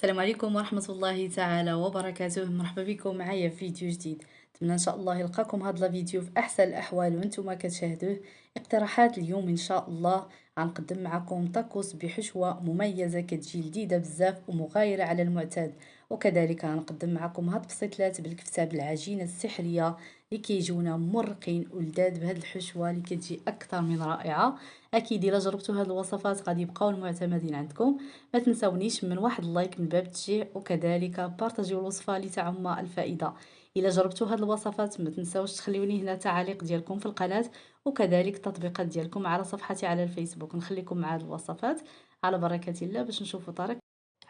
السلام عليكم ورحمة الله تعالى وبركاته. مرحبا بكم معايا في فيديو جديد. نتمنى ان شاء الله يلقاكم هذا الفيديو في احسن الاحوال وانتم كتشاهدوه. اقتراحات اليوم ان شاء الله غنقدم معكم طاكوس بحشوة مميزة كتجي لذيذة بزاف ومغايرة على المعتاد، وكذلك غنقدم معكم هاد البسيطلات بالكفتة بالعجينة السحرية اللي كيجيونا مرقين ولذاذ بهاد الحشوة اللي كتجي اكثر من رائعة. اكيد الا جربتوا هاد الوصفات غادي يبقاو المعتمدين عندكم. ما تنسونيش من واحد اللايك من باب التشجيع، وكذلك بارطاجيو الوصفه لتعم الفائده. الا جربتوا هاد الوصفات ما تنساوش تخليوني هنا تعاليق ديالكم في القناه، وكذلك التطبيقات ديالكم على صفحتي على الفيسبوك. نخليكم مع هاد الوصفات على بركه الله باش نشوفوا طريق.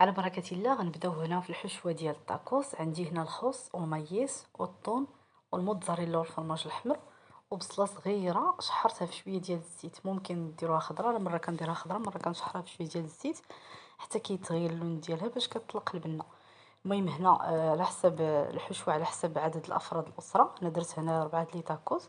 على بركه الله غنبداو هنا في الحشوه ديال الطاكوس. عندي هنا الخس والمايس والثوم والموتزاريلا والفرماج الاحمر وبصله صغيره شحرتها في شويه ديال الزيت. ممكن ديروها خضراء، مره كنديرها خضراء مره كنشحرها في شويه ديال الزيت حتى كيتغير اللون ديالها باش كتطلق البنه. المهم هنا على حسب الحشوه، على حسب عدد الافراد الاسره. انا درت هنا 4 لي تاكوس.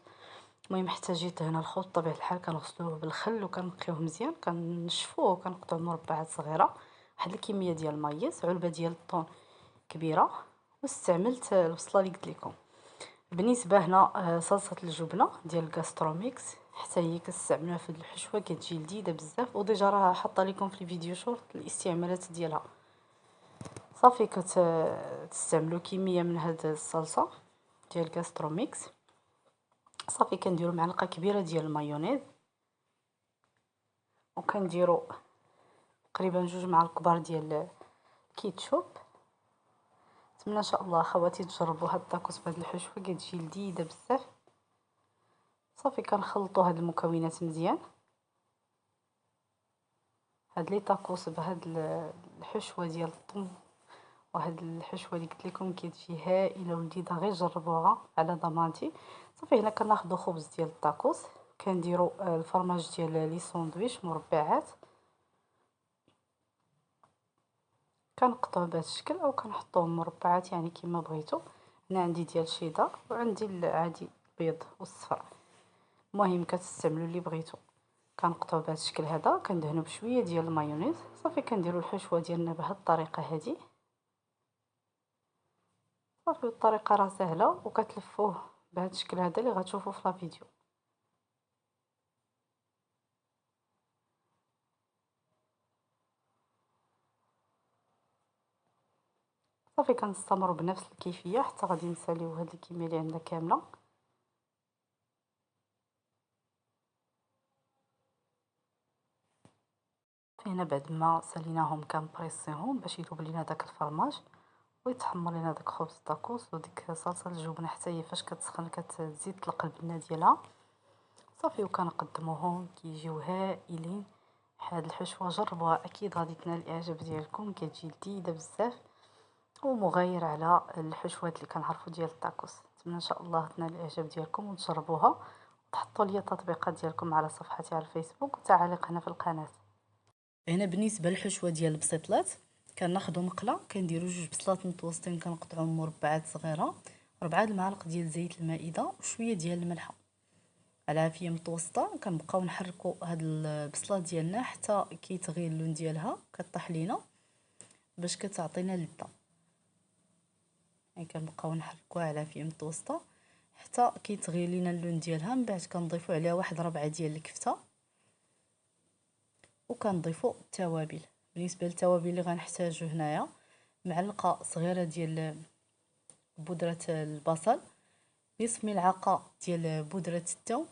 المهم احتاجيت هنا الخوض بطبيعه الحال كنغسلوه بالخل وكنقيوه مزيان، كنشفوه وكنقطعوه مربعات صغيره. واحد الكميه ديال المايس، علبه ديال الطون كبيره، واستعملت البصله اللي قلت لكم. بالنسبه هنا صلصه الجبنه ديال الكاستروميكس حتى هي كتستعملوها في الحشوه كتجي لذيذه بزاف، وديجا راه حاطه لكم في الفيديو شورت الاستعمالات ديالها. صافي كتستعملوا كميه من هاد الصلصه ديال الكاستروميكس. صافي كنديروا معلقه كبيره ديال المايونيز، وكنديروا تقريبا 2 معالق كبار ديال الكيتشوب. نتمنى ان شاء الله خواتي تجربوا هاد الطاكوس بهاد الحشوه كتجي لذيذه بزاف. صافي كنخلطوا هاد المكونات مزيان. هاد لي طاكوس بهاد الحشوه ديال الطن وهاد الحشوه اللي قلت لكم كتجي هائله ولذيذه، غير جربوها على ضمانتي. صافي هنا كناخذوا خبز ديال الطاكوس، كنديروا الفرماج ديال لي ساندويش مربعات، كنقطعوا بهذا الشكل او كنحطوهم مربعات يعني كما بغيتو. هنا عندي ديال الشيدر وعندي العادي البيض والصفر. المهم كتستعملوا اللي بغيتو. كنقطعوا بهذا الشكل هذا، كندهنوا بشويه ديال المايونيز. صافي كنديروا الحشوه ديالنا بهذه الطريقه هذه. صافي الطريقه راه سهله، وكتلفوه بهذا الشكل هذا اللي غتشوفوا في لا فيديو. صافي كنستمروا بنفس الكيفيه حتى غادي نساليو هاد الكميه اللي عندنا كامله. هنا بعد ما ساليناهم كنبريسيهم باش يذوب لينا داك الفرماج ويتحمر لينا داك خبز الطاكوس وديك صلصه الجبنه حتى هي فاش كتسخن كتزيد تطلق البنه ديالها. صافي وكنقدموهم كيجيو هائلين. هاد الحشوه جربوها اكيد غادي تنال الاعجاب ديالكم، كتجي لذيذه بزاف ومغاير على الحشوات اللي كنعرفوا ديال الطاكوس. نتمنى ان شاء الله تنال الاعجاب ديالكم وتجربوها، وتحطوا لي التطبيقات ديالكم على صفحتي على الفيسبوك وتعاليق هنا في القناه. هنا بالنسبه للحشوه ديال البسيطلات كناخذوا مقله، كنديروا 2 بصلات متوسطين كنقطعوهم مربعات صغيره، 4 المعالق ديال زيت المائده وشويه ديال الملحه على عافيه متوسطه. كنبقاو نحركوا هاد البصله ديالنا حتى كيتغير اللون ديالها، كطيح لينا باش كتعطينا اللذه. يعني كنبقاو نحركوها على عافيه متوسطه حتى كيتغير لينا اللون ديالها. من بعد كنضيفوا عليها واحد ربعه ديال الكفته، وكنضيفوا التوابل. بالنسبه للتوابل اللي غنحتاجو هنايا معلقه صغيره ديال بودره البصل، نصف ملعقه ديال بودره الثوم،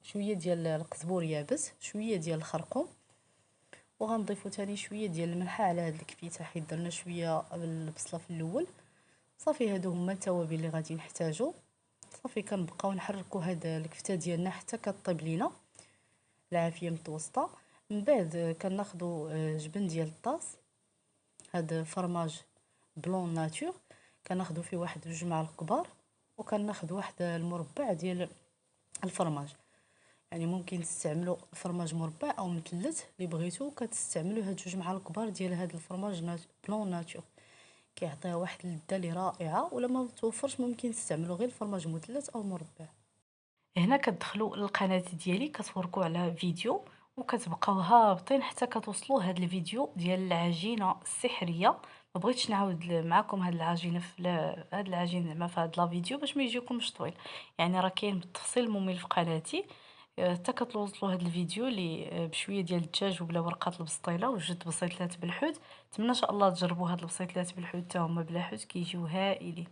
شويه ديال القزبور يابس، شويه ديال الخرقوم، وغنضيفوا تاني شويه ديال الملح على هاد الكفيته حيت درنا شويه بالبصله في الاول. صافي هادو هما التوابل اللي غادي نحتاجو. صافي كنبقاو نحركوا هاد الكفته ديالنا حتى كطيب لينا العافيه متوسطه. من بعد كناخذوا جبن ديال الطاس، هاد فرماج بلون ناتور كناخذوا فيه واحد 2 معالق كبار، وكناخذ واحد المربع ديال الفرماج. يعني ممكن تستعملوا الفرماج مربع او مثلث اللي بغيتو، كتستعملوا هاد 2 معالق كبار ديال هاد الفرماج بلون ناتور، كيعطيها واحد اللذه اللي رائعه. ولا ما توفرش ممكن تستعملوا غير الفرماج مثلث او مربع. هنا كتدخلوا للقناه ديالي كتفرجوا على فيديو وكتبقاو هابطين حتى كتوصلوا هاد الفيديو ديال العجينه السحريه. ما بغيتش نعاود معكم هاد العجينه في هاد العجين زعما في هاد لا فيديو باش ما يجيكمش طويل، يعني راه كاين بالتفصيل ممل في قناتي. حتى كتوصلوا هاد الفيديو اللي بشويه ديال الدجاج وبلا ورقات البسطيله وجد بسيطلات بالحوت. نتمنى ان شاء الله تجربوا هاد البسيطلات بالحوت حتى هما بلا حوت كيجيو هائلين.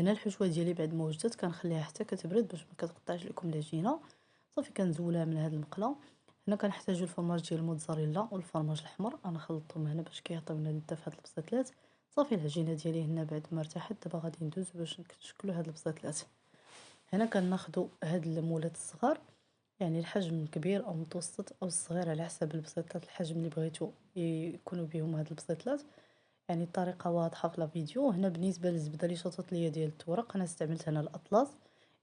هنا الحشوه ديالي بعد ما وجدت كنخليها حتى كتبرد باش ما كتقطعش لكم العجينه. صافي كنزولها من هذه المقله. هنا كنحتاجو الفرماج ديال الموتزاريلا والفرماج الاحمر، انا خلطتهم هنا باش كيعطيونا لذه في هاد البسيطلات. صافي العجينه ديالي هنا بعد ما ارتاحت دابا غادي ندوز باش نشكلوا هاد البسيطلات. هنا كناخذوا هاد المولات الصغار، يعني الحجم كبير او متوسط او صغير على حسب البسيطلات الحجم اللي بغيتو يكونوا بهم هاد البسيطلات. يعني الطريقة واضحة في الفيديو. هنا بالنسبة للزبدة اللي شطت ليا ديال التورق، انا استعملت هنا الاطلس،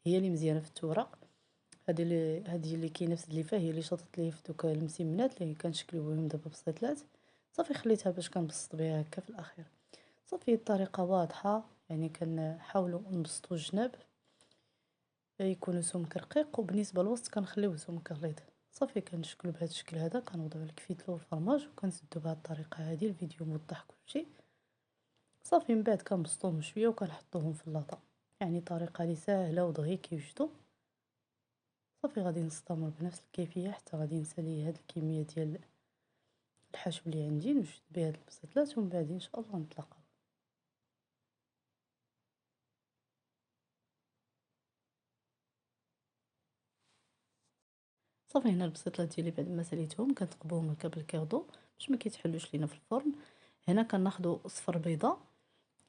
هي اللي مزيانة في التورق. هذه اللي كاينه في الزليفه هي اللي شطت ليا في دوك المسمنات اللي كنشكلو بهم دابا بسيطلات. صافي خليتها باش كنبسط بها هكا في الاخير. صافي الطريقة واضحة، يعني كنحاولوا نبسطوا الجناب يكونوا سمك رقيق، وبالنسبة للوسط كنخليوه سمك غليظ. صافي كنشكلو بهذا الشكل هذا، كنوضعو الكفيتلو والفرماج وكنسدو بهذه الطريقة هذه. الفيديو موضح كلشي. صافي من بعد كنبسطوهم شويه وكنحطوهم في اللاطه، يعني طريقه لي ساهله ودغيا كيوجدوا. صافي غادي نستمر بنفس الكيفيه حتى غادي نسالي هاد الكميه ديال الحشو اللي عندي، نوجد بها هاد البسيطلات ومن بعد ان شاء الله نتلاقاو. صافي هنا البسيطلات ديالي بعد ما ساليتهم كنثقبوهم هكا بالكاردو باش ما كيتحلوش لينا في الفرن. هنا كناخذوا صفر بيضه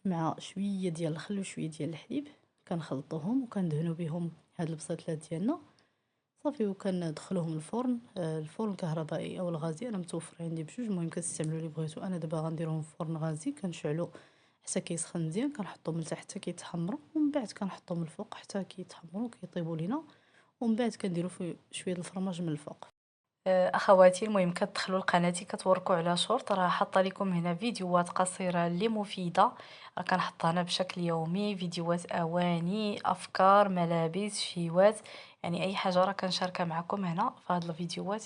مع شويه ديال الخل وشويه ديال الحليب، كنخلطوهم وكندهنوا بهم هاد البسيطلات ديالنا. صافي وكندخلوهم الفرن، الفرن الكهربائي او الغازي، انا متوفر عندي بجوج، المهم كتستعملوا اللي بغيتو. انا دابا غنديرهم في فرن غازي، كنشعلو حتى كيسخن مزيان، كنحطهم لتحت حتى كيتحمروا ومن بعد كنحطهم الفوق حتى كيتحمروا وكيطيبوا لينا، ومن بعد كنديروا فيه شويه الفرماج من الفوق. اخواتي المهم كتدخلوا لقناتي كتوركوا على شورت، راه حاطه لكم هنا فيديوهات قصيره اللي مفيده، راه كنحطها انا بشكل يومي، فيديوهات اواني افكار ملابس شيوات، يعني اي حاجه راه كنشاركها معكم هنا في هاد الفيديوهات.